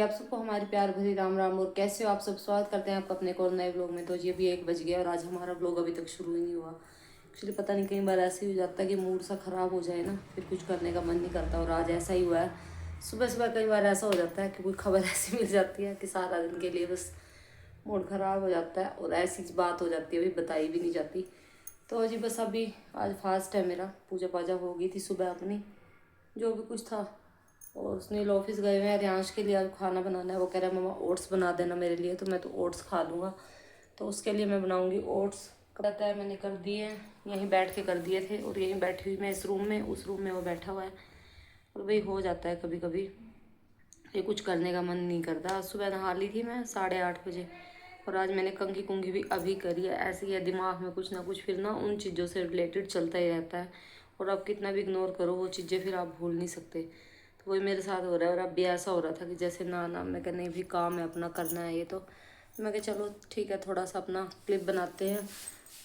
आप सबको हमारी प्यार भरी राम राम। और कैसे हो आप सब? स्वागत करते हैं आपका अपने को नए व्लॉग में। तो जी अभी 1 बज गया और आज हमारा व्लॉग अभी तक शुरू ही नहीं हुआ। एक्चुअली पता नहीं, कई बार ऐसे ही हो जाता है कि मूड सा ख़राब हो जाए ना, फिर कुछ करने का मन नहीं करता। और आज ऐसा ही हुआ है। सुबह सुबह कई बार ऐसा हो जाता है कि कोई खबर ऐसी मिल जाती है कि सारा दिन के लिए बस मूड ख़राब हो जाता है और ऐसी बात हो जाती है, अभी बताई भी नहीं जाती। तो जी बस अभी आज फास्ट है मेरा, पूजा पाजा हो गई थी सुबह अपनी, जो भी कुछ था। और सुनील ऑफिस गए हुए हैं, रियांश के लिए आज खाना बनाना है। वो कह रहा है मम्मा ओट्स बना देना मेरे लिए, तो मैं तो ओट्स खा लूँगा। तो उसके लिए मैं बनाऊँगी ओट्स। कहता है मैंने कर दिए, यहीं बैठ के कर दिए थे। और यहीं बैठी हुई मैं इस रूम में, उस रूम में वो बैठा हुआ है। और वही हो जाता है कभी कभी, ये कुछ करने का मन नहीं करता। आज सुबह नहा ली थी मैं 8:30 बजे। और आज मैंने कंघी कुंघी भी अभी करी है। ऐसे ही है, दिमाग में कुछ ना कुछ फिर ना उन चीज़ों से रिलेटेड चलता ही रहता है। और आप कितना भी इग्नोर करो वो चीज़ें फिर आप भूल नहीं सकते। तो वही मेरे साथ हो रहा है। और अब भी ऐसा हो रहा था कि जैसे ना मैं कह नहीं भी काम है अपना, करना है ये। तो मैं कहा चलो ठीक है, थोड़ा सा अपना क्लिप बनाते हैं,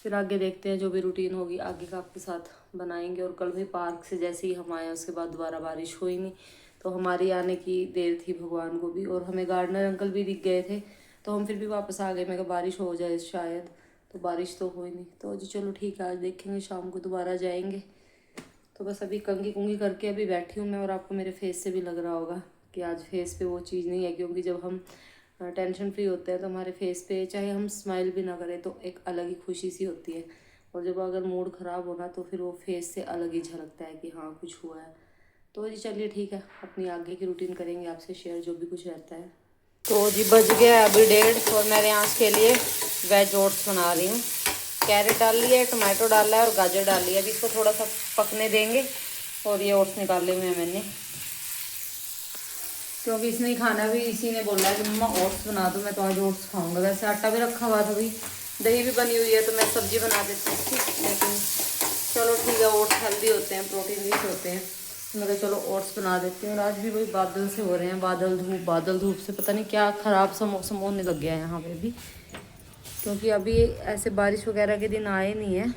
फिर आगे देखते हैं जो भी रूटीन होगी आगे का आपके साथ बनाएंगे। और कल भी पार्क से जैसे ही हम आए उसके बाद दोबारा बारिश हुई नहीं, तो हमारी आने की देर थी भगवान को भी। और हमें गार्डनर अंकल भी दिख गए थे, तो हम फिर भी वापस आ गए। मैं कहा बारिश हो जाए शायद, तो बारिश तो हुई नहीं। तो जी चलो ठीक है, आज देखेंगे, शाम को दोबारा जाएंगे। तो बस अभी कंघी कुंघी करके अभी बैठी हूँ मैं। और आपको मेरे फेस से भी लग रहा होगा कि आज फेस पे वो चीज़ नहीं है, क्योंकि जब हम टेंशन फ्री होते हैं तो हमारे फेस पे चाहे हम स्माइल भी ना करें तो एक अलग ही खुशी सी होती है। और जब अगर मूड ख़राब होना तो फिर वो फेस से अलग ही झलकता है कि हाँ कुछ हुआ है। तो जी चलिए ठीक है, अपनी आगे की रूटीन करेंगे आपसे शेयर जो भी कुछ रहता है। तो जी बज गया अभी 1:30 और मैं यहाँ के लिए वेज ओट्स बना रही हूँ। कैरेट डाल लिया है, टमाटो डाला है और गाजर डाल लिया। अभी इसको थोड़ा सा पकने देंगे। और ये ओट्स निकाले हुए हैं मैंने, क्योंकि इसने ही खाना भी, इसी ने बोला है कि मम्मा ओट्स बना दो, मैं तो आज ओट्स खाऊंगा। वैसे आटा भी रखा हुआ था, भाई दही भी बनी हुई है, तो मैं सब्जी बना देती हूँ इसकी। लेकिन चलो ठीक है, ओट्स हेल्दी होते हैं, प्रोटीन रिच होते हैं। मैं कहा चलो ओट्स बना देती हूँ। और आज भी वही बादल से हो रहे हैं, बादल धूप से पता नहीं क्या ख़राब सा मौसम होने लग गया है यहाँ पे भी। क्योंकि अभी ऐसे बारिश वगैरह के दिन आए नहीं है,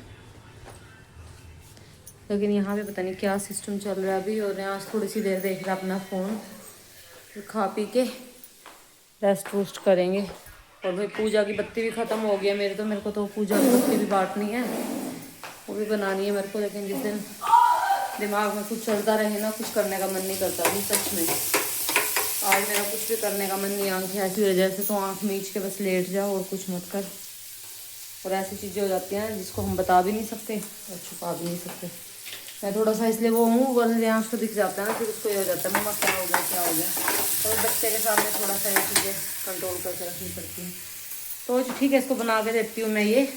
लेकिन यहाँ पे पता नहीं क्या सिस्टम चल रहा है अभी। और यहाँ थोड़ी सी देर देख रहा अपना फ़ोन, फिर खा पी के रेस्ट वूस्ट करेंगे। और भाई पूजा की बत्ती भी ख़त्म हो गई है मेरी, तो मेरे को तो पूजा की बत्ती भी बांटनी है, वो भी बनानी है मेरे को। लेकिन जिस दिन दिमाग में कुछ चलता रहे ना, कुछ करने का मन नहीं करता अभी सच में। आज मेरा कुछ भी करने का मन नहीं, आँखें ऐसी वजह से तो आँख मीच के बस लेट जाओ और कुछ मत कर। और ऐसी चीज़ें हो जाती हैं जिसको हम बता भी नहीं सकते और छुपा भी नहीं सकते। मैं थोड़ा सा इसलिए वो हूँ, वरना यहाँ उसको दिख जाता है ना, फिर उसको ये हो जाता है मम्मा क्या हो गया क्या हो गया। और बच्चे के सामने थोड़ा सा ये चीज़ें कंट्रोल करके रखनी पड़ती हैं। तो ठीक है, इसको बना के देती हूँ मैं ये,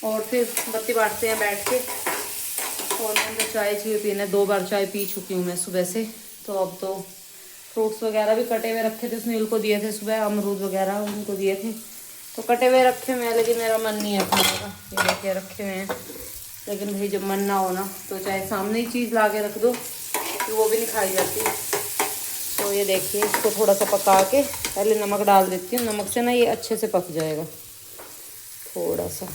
और फिर बत्ती बांटते हैं बैठ के। और मैंने चाय चाहिए पीना, 2 बार चाय पी चुकी हूँ मैं सुबह से। तो अब तो फ्रूट्स वगैरह भी कटे हुए रखे थे, सुनील को दिए थे सुबह, अमरूद वगैरह उनको दिए थे, तो कटे हुए रखे हुए हैं। लेकिन मेरा मन नहीं है खाने का, ये लेके रखे हुए हैं। लेकिन भाई जब मन ना हो ना, तो चाहे सामने ही चीज़ ला के रख दो तो वो भी नहीं खाई जाती। तो ये देखिए, इसको थोड़ा सा पका के पहले नमक डाल देती हूँ। नमक से ना ये अच्छे से पक जाएगा थोड़ा सा।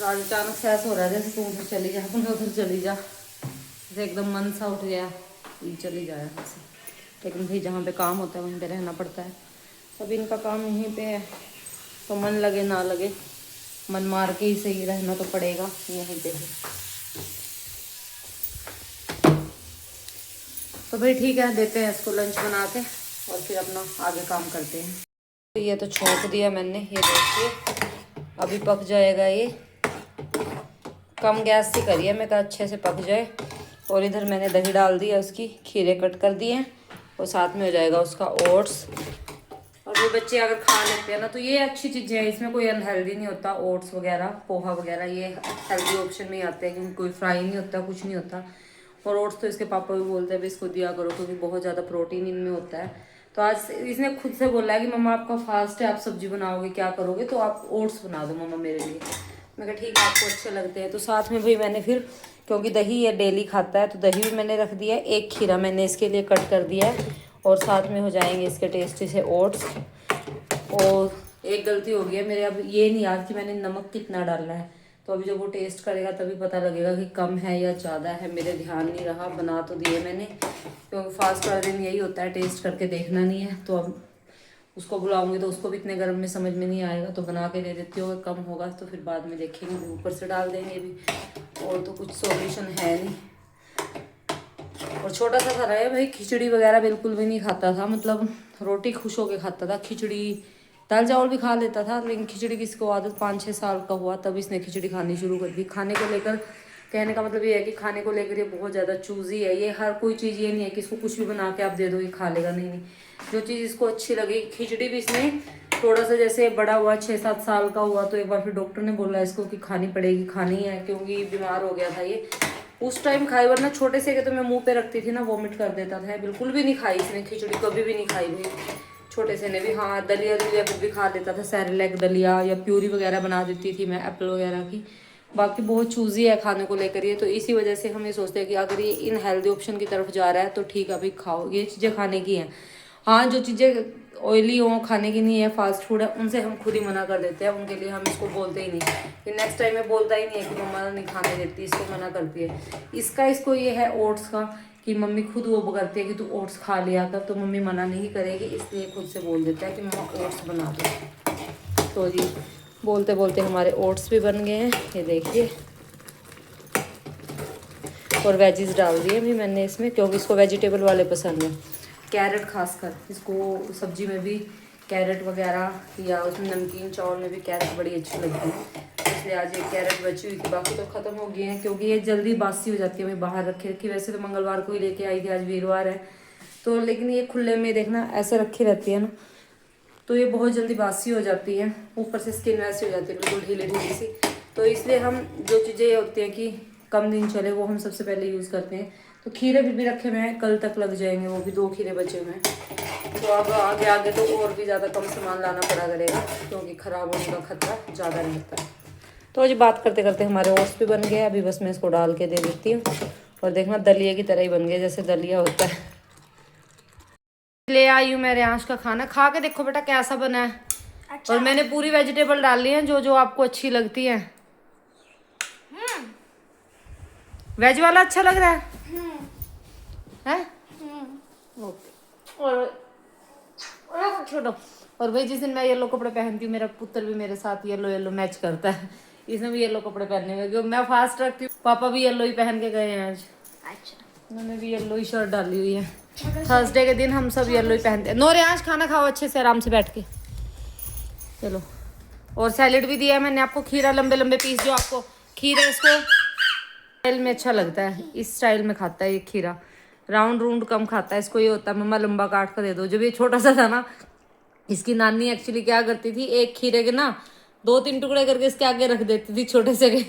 आज अचानक से ऐसा हो रहा है जैसे तू उधर चली जा, मैं उधर चली जा, जैसे एकदम मन सा उठ गया चली जाए यहाँ से। लेकिन भाई जहाँ पे काम होता है वहीं पे रहना पड़ता है। अभी इनका काम यहीं पे है, तो मन लगे ना लगे, मन मार के ही सही रहना तो पड़ेगा यहीं पे ही। तो भाई ठीक है, देते हैं इसको लंच बना के और फिर अपना आगे काम करते हैं। तो ये तो छोंक दिया मैंने, ये देखिए अभी पक जाएगा ये। कम गैस से करिए, मैं कहा अच्छे से पक जाए। और इधर मैंने दही डाल दी है, उसकी खीरे कट कर दिए हैं, और साथ में हो जाएगा उसका ओट्स। और वो बच्चे अगर खा लेते हैं ना तो ये अच्छी चीज़ें हैं, इसमें कोई अनहेल्दी नहीं होता। ओट्स वगैरह पोहा वगैरह ये हेल्दी ऑप्शन में ही आते हैं, क्योंकि कोई फ्राई नहीं होता, कुछ नहीं होता। और ओट्स तो इसके पापा भी बोलते हैं भी इसको दिया करो, क्योंकि बहुत ज़्यादा प्रोटीन इनमें होता है। तो आज इसने खुद से बोला है कि मम्मा आपका फास्ट है, आप सब्जी बनाओगे क्या करोगे, तो आप ओट्स बना दो मम्मा मेरे लिए। मैं कहा ठीक है, आपको अच्छे लगते हैं। तो साथ में भाई मैंने फिर, क्योंकि दही ये डेली खाता है, तो दही भी मैंने रख दिया है। 1 खीरा मैंने इसके लिए कट कर दिया है, और साथ में हो जाएंगे इसके टेस्टी से ओट्स। और एक गलती हो गई है मेरे, अब ये नहीं याद कि मैंने नमक कितना डालना है। तो अभी जब वो टेस्ट करेगा तभी पता लगेगा कि कम है या ज़्यादा है। मेरे ध्यान नहीं रहा, बना तो दिए मैंने, क्योंकि फास्ट वाले दिन यही होता है, टेस्ट करके देखना नहीं है। तो अब उसको बुलाऊंगी तो उसको भी इतने गर्म में समझ में नहीं आएगा, तो बना के दे देती हूँ। अगर कम होगा तो फिर बाद में देखेंगे, ऊपर से डाल देंगे भी, और तो कुछ सॉल्यूशन है नहीं। और छोटा सा था है भाई, खिचड़ी वगैरह बिल्कुल भी नहीं खाता था, मतलब रोटी खुश होके खाता था, खिचड़ी दाल चावल भी खा लेता था, लेकिन खिचड़ी की इसको आदत 5-6 साल का हुआ तब इसने खिचड़ी खानी शुरू कर दी। खाने को लेकर कहने का मतलब ये है कि खाने को लेकर ये बहुत ज़्यादा चूजी है। ये हर कोई चीज़ ये नहीं है कि इसको कुछ भी बना के आप दे दो ये खा लेगा, नहीं नहीं, जो चीज़ इसको अच्छी लगी। खिचड़ी भी इसने थोड़ा सा जैसे बड़ा हुआ 6-7 साल का हुआ तो एक बार फिर डॉक्टर ने बोला इसको कि खानी पड़ेगी, खानी है, क्योंकि बीमार हो गया था ये। उस टाइम खाई, वरना छोटे से के तो मैं मुंह पे रखती थी ना वॉमिट कर देता था। बिल्कुल भी नहीं खाई इसने खिचड़ी, कभी भी नहीं खाई भाई छोटे से ने भी। हाँ दलिया दलिया फिर भी खा लेता था, सैरेलैक दलिया या प्यूरी वगैरह बना देती थी मैं एप्पल वगैरह की। बाकी बहुत चूजी है खाने को लेकर ये, तो इसी वजह से हम ये सोचते हैं कि अगर ये इन हेल्दी ऑप्शन की तरफ जा रहा है तो ठीक है अभी खाओ, ये चीज़ें खाने की हैं। हाँ जो चीज़ें ऑयली हो खाने की नहीं है, फास्ट फूड है, उनसे हम खुद ही मना कर देते हैं, उनके लिए हम इसको बोलते ही नहीं। फिर नेक्स्ट टाइम में बोलता ही नहीं है कि मम्मा नहीं खाने देती, इसको मना करती है। इसको ये है ओट्स का कि मम्मी खुद वो करती है कि तू ओट्स खा लिया कर, तो मम्मी मना नहीं करेगी, इसलिए खुद से बोल देता है कि मम्मा ओट्स बना दो। तो जी बोलते बोलते हमारे ओट्स भी बन गए हैं, ये देखिए। और वेजीज डाल दिए भी मैंने इसमें, क्योंकि इसको वेजिटेबल वाले पसंद हैं, कैरेट खासकर। इसको सब्जी में भी कैरेट वगैरह या उसमें नमकीन चावल में भी कैरेट बड़ी अच्छी लगती है, इसलिए आज एक कैरेट बची हुई थी, बाकी तो ख़त्म हो गई हैं क्योंकि ये जल्दी बासी हो जाती है। मैं बाहर रखी रखी, वैसे तो मंगलवार को ही लेके आई थी, आज वीरवार है तो, लेकिन ये खुले में देखना ऐसे रखी रहती है ना, तो ये बहुत जल्दी बासी हो जाती है, ऊपर से स्किन वैसी हो जाती है बिल्कुल ढीली ढीली सी। तो इसलिए हम जो चीज़ें ये होती हैं कि कम दिन चले वो हम सबसे पहले यूज़ करते हैं। तो खीरे भी रखे हुए हैं, कल तक लग जाएंगे, वो भी 2 खीरे बचे हुए हैं। तो अब आगे आगे तो और भी ज़्यादा कम सामान लाना पड़ा करेगा, क्योंकि ख़राब होने का खतरा ज़्यादा रहता है। तो आज बात करते करते हमारे ओट्स भी बन गए, अभी बस मैं इसको डाल के दे देती हूँ। और देखना दलिया की तरह ही बन गया, जैसे दलिया होता है। ले आई हूँ मैं रेयांश का खाना, खा के देखो बेटा कैसा बना है। अच्छा। और मैंने पूरी वेजिटेबल डाल ली है जो जो आपको अच्छी लगती है। वेज वाला अच्छा लग रहा है? ओके। और छोड़ो। और भाई जिस दिन मैं येलो कपड़े पहनती हूँ, मेरा पुत्र भी मेरे साथ येलो येलो मैच करता है, इसने भी येलो कपड़े पहनने में, क्योंकि मैं फास्ट रखती हूँ। पापा भी येलो ही पहन के गए हैं आज। अच्छा। उन्होंने भी येलो ही शर्ट डाली हुई है। थर्सडे के दिन हम सब येलो ही पहनते हैं। नोरे आज खाना खाओ अच्छे से आराम से बैठ के, चलो। और सैलेड भी दिया है मैंने आपको, खीरा लंबे लंबे पीस, जो आपको खीरा इसको स्टाइल में अच्छा लगता है, इस स्टाइल में खाता है ये खीरा, राउंड रूंड कम खाता है, इसको ये होता है मम्मा लंबा काट कर दे दो। जब ये छोटा सा था ना, इसकी नानी एक्चुअली क्या करती थी, एक खीरे के ना 2-3 टुकड़े करके इसके आगे रख देती थी छोटे से के,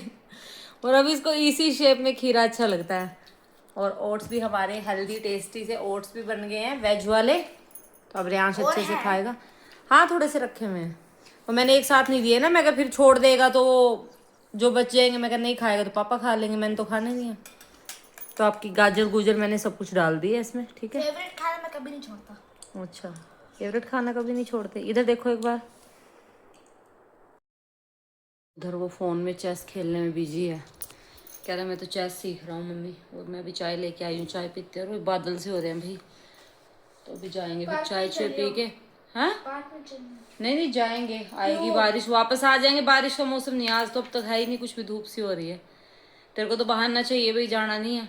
और अभी इसको इसी शेप में खीरा अच्छा लगता है। और ओट्स भी हमारे हेल्दी टेस्टी से ओट्स भी बन गए हैं वेज वाले, तो अब रेयांश अच्छे से खाएगा। हाँ थोड़े से रखे हुए हैं, और मैंने एक साथ नहीं दिए ना, मैं कहा फिर छोड़ देगा तो जो बच जाएंगे, मैं कहा नहीं खाएगा तो पापा खा लेंगे, मैंने तो खाने नहीं है। तो आपकी गाजर गुजर मैंने सब कुछ डाल दिया इसमें, ठीक है। फेवरेट खाना मैं कभी नहीं छोड़ता। अच्छा, फेवरेट खाना कभी नहीं छोड़ते। इधर देखो एक बार, उधर वो फ़ोन में चेस खेलने में बिजी है, कह रहा मैं तो चेस सीख रहा हूँ मम्मी। और मैं अभी चाय लेके आई हूँ, चाय पीते हैं, और बादल से हो रहे हैं भाई, तो अभी जाएंगे फिर चाय चाय पी के। हाँ नहीं नहीं जाएंगे, आएगी बारिश, वापस आ जाएंगे। बारिश का मौसम नहीं आज तो, अब तक है ही नहीं कुछ भी, धूप सी हो रही है। तेरे को तो बहाना चाहिए भाई, जाना नहीं है,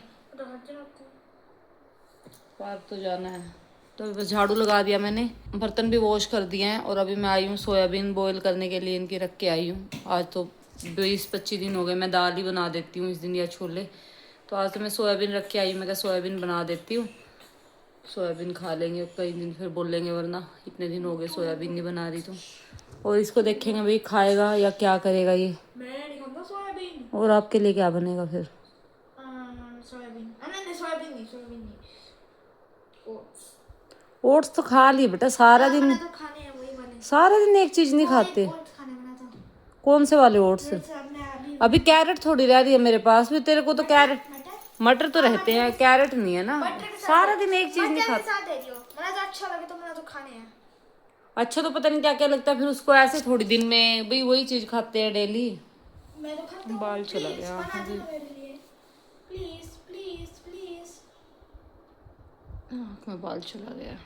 पार्क तो जाना है। तो अभी बस झाड़ू लगा दिया मैंने, बर्तन भी वॉश कर दिए हैं, और अभी मैं आई हूँ सोयाबीन बॉईल करने के लिए, इनकी रख के आई हूँ। आज तो 20-25 दिन हो गए, मैं दाल ही बना देती हूँ इस दिन या छोले, तो आज तो मैं सोयाबीन रख के आई हूँ। मैं क्या सोयाबीन बना देती हूँ, सोयाबीन खा लेंगे, कई दिन फिर बोलेंगे वरना इतने दिन हो गए सोयाबीन नहीं बना रही तो। और इसको देखेंगे भाई खाएगा या क्या करेगा ये। मैं नहीं खाऊंगा सोयाबीन। और आपके लिए क्या बनेगा फिर? सोयाबीन नहीं, ओट्स तो खा ली बेटा सारा दिन, तो खाने हैं वही बने। सारा दिन एक चीज नहीं खाते। कौन से वाले ओट्स? अभी कैरेट थोड़ी रह रही है मेरे पास भी, तेरे को तो कैरेट मटर तो रहते हैं, कैरेट नहीं है ना। सारा दिन एक चीज नहीं खाते। अच्छा लगे तो मैंने तो खाने हैं। अच्छा तो पता नहीं क्या क्या लगता है फिर उसको, ऐसे थोड़ी दिन में भाई वही चीज खाते हैं डेली। मैं तो खाता हूँ। बाल चला Please, गया बना अभी। दो मेरे लिए। Please, please, please. आँख में बाल चला गया।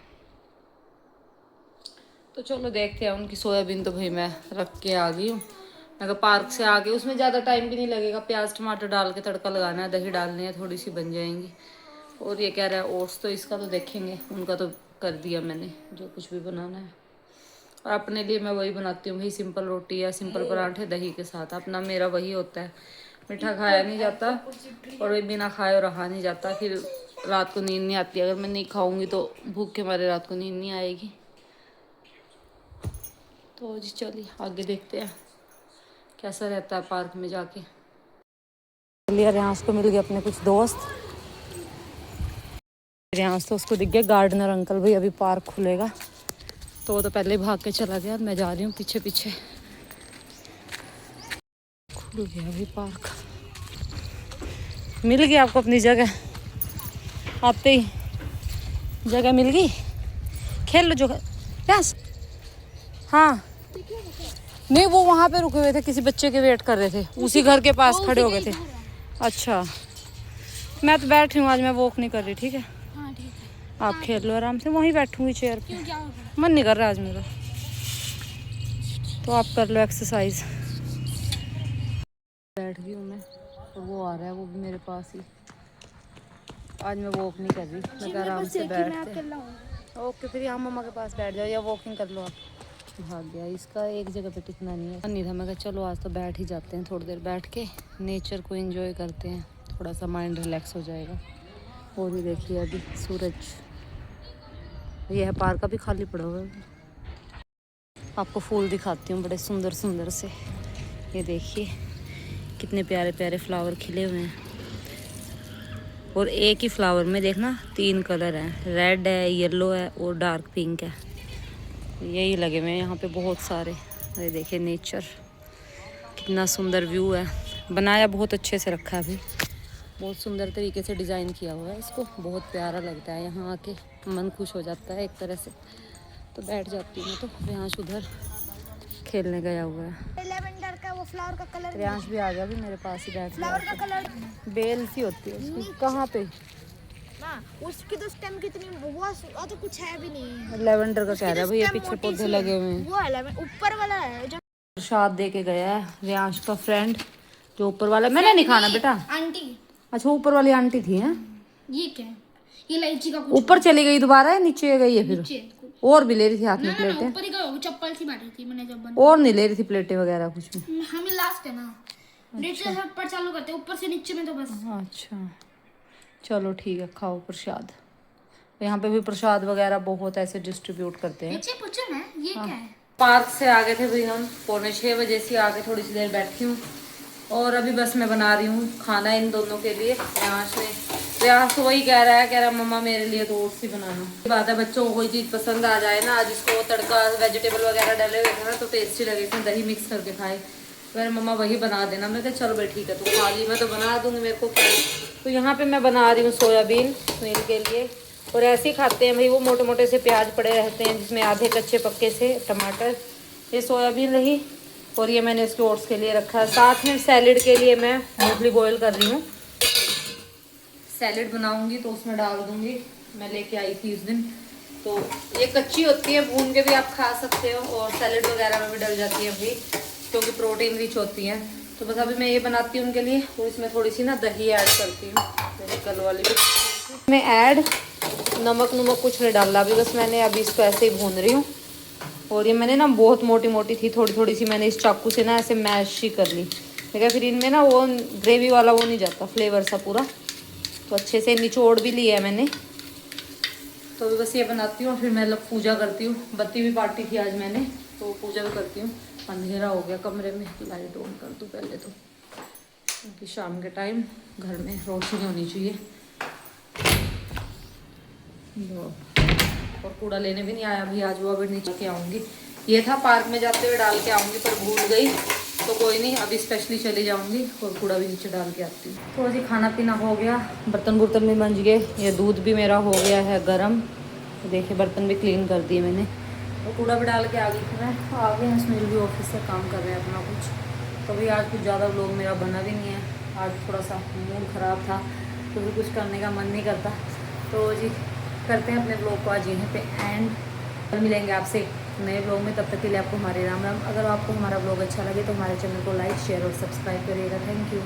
तो चलो देखते हैं। उनकी सोयाबीन तो भाई मैं रख के आ गई हूँ। मैं कहा पार्क से आके उसमें ज़्यादा टाइम भी नहीं लगेगा। प्याज टमाटर डाल के तड़का लगाना है, दही डालनी है, थोड़ी सी बन जाएंगी। और ये कह रहा है ओट्स, तो इसका तो देखेंगे। उनका तो कर दिया मैंने, जो कुछ भी बनाना है। और अपने लिए मैं वही बनाती हूँ भाई, सिंपल रोटी या सिंपल पराठे दही के साथ। अपना मेरा वही होता है, मीठा खाया नहीं जाता और बिना खाए और रहा नहीं जाता। फिर रात को नींद नहीं आती। अगर मैं नहीं खाऊंगी तो भूख के मारे रात को नींद नहीं आएगी। तो जी चलिए आगे देखते हैं कैसा रहता है पार्क में जाके। चलिए रियांश को मिल गए अपने कुछ दोस्त। रियांश तो उसको दिख गया गार्डनर अंकल, भाई अभी पार्क खुलेगा। तो वो तो पहले ही भाग के चला गया, मैं जा रही हूँ पीछे पीछे। खुल गया अभी पार्क। मिल गई आपको अपनी जगह, आते ही जगह मिल गई। खेल लो जो यस। हाँ नहीं, वो वहाँ पे रुके हुए थे, किसी बच्चे के वेट कर रहे थे, उसी घर के पास खड़े हो गए थे। अच्छा मैं तो बैठ रही हूँ आज, मैं वॉक नहीं कर रही। ठीक है हाँ ठीक है। आप खेल लो आराम से, वहीं बैठूंगी चेयर पे। मन नहीं कर रहा आज मेरा, तो आप कर लो एक्सरसाइज। बैठ गई हूँ मैं, तो वो आ रहा है, वो भी मेरे पास ही। आज मैं वॉक नहीं कर रही, मैं तो आराम से बैठते। ओके फिर यहाँ मम्मा के पास बैठ जाओ या वॉकिंग कर लो आप। भाग गया, इसका एक जगह पे टिकना नहीं है। नहीं था, मैं कहा चलो आज तो बैठ ही जाते हैं, थोड़ी देर बैठ के नेचर को एंजॉय करते हैं, थोड़ा सा माइंड रिलैक्स हो जाएगा। और भी देखिए अभी सूरज, ये है पार्क अभी खाली पड़ा हुआ है। आपको फूल दिखाती हूँ बड़े सुंदर सुंदर से। ये देखिए कितने प्यारे प्यारे फ्लावर खिले हुए हैं। और एक ही फ्लावर में देखना 3 कलर हैं, रेड है, येलो है और डार्क पिंक है। यही लगे हुए हैं यहाँ पे बहुत सारे। ये देखिए नेचर, कितना सुंदर व्यू है। बनाया बहुत अच्छे से रखा है अभी, बहुत सुंदर तरीके से डिज़ाइन किया हुआ है इसको। बहुत प्यारा लगता है यहाँ आके, मन खुश हो जाता है एक तरह से। तो बैठ जाती हूँ। तो रियांश उधर खेलने गया हुआ है। लेवेंडर का वो फ्लावर का कलर, रियांश भी आ गया अभी मेरे पास ही बैठ फ्लावर गया। का कलर बेल सी होती है उसकी, कहाँ पे? ना उसकी तो स्टेम कितनी, वो तो कुछ है भी नहीं। लेवेंडर का कह रहा है भाई, ये पीछे पौधे लगे हुए हैं। वो है ऊपर वाला है जो प्रसाद दे के गया है रियांश का फ्रेंड, जो ऊपर वाला। मैंने नहीं खाना बेटा। आंटी। अच्छा ऊपर वाली आंटी थी हैं। ये क्या है? ये इलायची का कुछ ऊपर चली गई दोबारा, है नीचे गई है फिर? नीचे। और भी ले रही थी हाथ में ना प्लेटें? ऊपर ही गई होगी, चप्पल सी बैठी थी मैंने जब और नहीं ले रही थी प्लेटें वगैरह कुछ भी? हमें लास्ट है ना, नीचे से ऊपर चालू करते, ऊपर से नीचे में तो बस। अच्छा चलो ठीक है, खाओ प्रसाद। यहाँ पे भी प्रसाद वगैरह बहुत ऐसे डिस्ट्रीब्यूट करते हैं। नीचे पूछो ना ये क्या है? पार्क से आ गए थे भाई हम, 5:45 बजे से आके थोड़ी सी देर बैठी हूँ। और अभी बस मैं बना रही हूँ खाना इन दोनों के लिए। रियांश तो वही कह रहा है मम्मा मेरे लिए तो ओट्स ही बनाना। बात है बच्चों को कोई चीज़ पसंद आ जाए ना, जिसको तड़का वेजिटेबल वगैरह डले हुए थे ना तो टेस्टी लगे, इसमें दही मिक्स करके खाए। मेरे मम्मा वही बना देना। मैं कहा चल भाई ठीक है, तो खा ली, मैं तो बना दूँगी, मेरे को क्या। तो यहाँ पे मैं बना रही हूँ सोयाबीन सुनील के लिए। और ऐसे ही खाते हैं भाई, वो मोटे मोटे से प्याज पड़े रहते हैं जिसमें आधे कच्चे पक्के से टमाटर। ये सोयाबीन रही और ये मैंने इसके ओट्स के लिए रखा है। साथ में सैलेड के लिए मैं मूंगफली बॉयल कर रही हूँ। सैलेड बनाऊँगी तो उसमें डाल दूँगी, मैं लेके आई थी उस दिन। तो ये कच्ची होती है, भून के भी आप खा सकते हो और सैलेड वगैरह में भी डल जाती है भाई, क्योंकि प्रोटीन रिच होती है। तो बस अभी मैं ये बनाती हूँ उनके लिए। और इसमें थोड़ी सी ना दही ऐड करती हूँ, मेरी कल वाली भी मैं ऐड। नमक कुछ नहीं डाला अभी, बस मैंने अभी इसको ऐसे ही भून रही हूँ। और ये मैंने ना बहुत मोटी मोटी थी, थोड़ी थोड़ी सी मैंने इस चाकू से ना ऐसे मैश ही कर ली। देखा फिर इनमें ना वो ग्रेवी वाला वो नहीं जाता, फ्लेवर सा पूरा। तो अच्छे से निचोड़ भी लिया है मैंने। तो अभी बस ये बनाती हूँ, फिर मैं लोग पूजा करती हूँ। बत्ती भी पार्टी थी आज मैंने, तो पूजा भी करती हूँ। अंधेरा हो गया कमरे में, लाइट ऑन कर दूँ पहले तो, क्योंकि शाम के टाइम घर में रोशनी होनी चाहिए। और कूड़ा लेने भी नहीं आया भी आज, वो अभी नीचे के आऊँगी। ये था पार्क में जाते हुए डाल के आऊँगी, पर भूल गई। तो कोई नहीं, अभी स्पेशली चली जाऊँगी और कूड़ा भी नीचे डाल के आती हूँ। तो जी खाना पीना हो गया, बर्तन बुर्तन भी मंज गए, ये दूध भी मेरा हो गया है गर्म। तो देखिए बर्तन भी क्लीन कर दिए मैंने, और कूड़ा भी डाल के आ गई थी मैं। आ गए हैं, सुनील भी ऑफिस से काम कर रहे हैं अपना कुछ। तो भी आज कुछ ज़्यादा व्लॉग मेरा बना भी नहीं है, आज थोड़ा सा मूड ख़राब था तो भी कुछ करने का मन नहीं करता। तो जी करते हैं अपने व्लॉग को आज यहीं पे एंड, कल मिलेंगे आपसे नए व्लॉग में। तब तक के लिए आपको हमारे राम राम। अगर आपको हमारा व्लॉग अच्छा लगे तो हमारे चैनल को लाइक शेयर और सब्सक्राइब करिएगा। Thank you.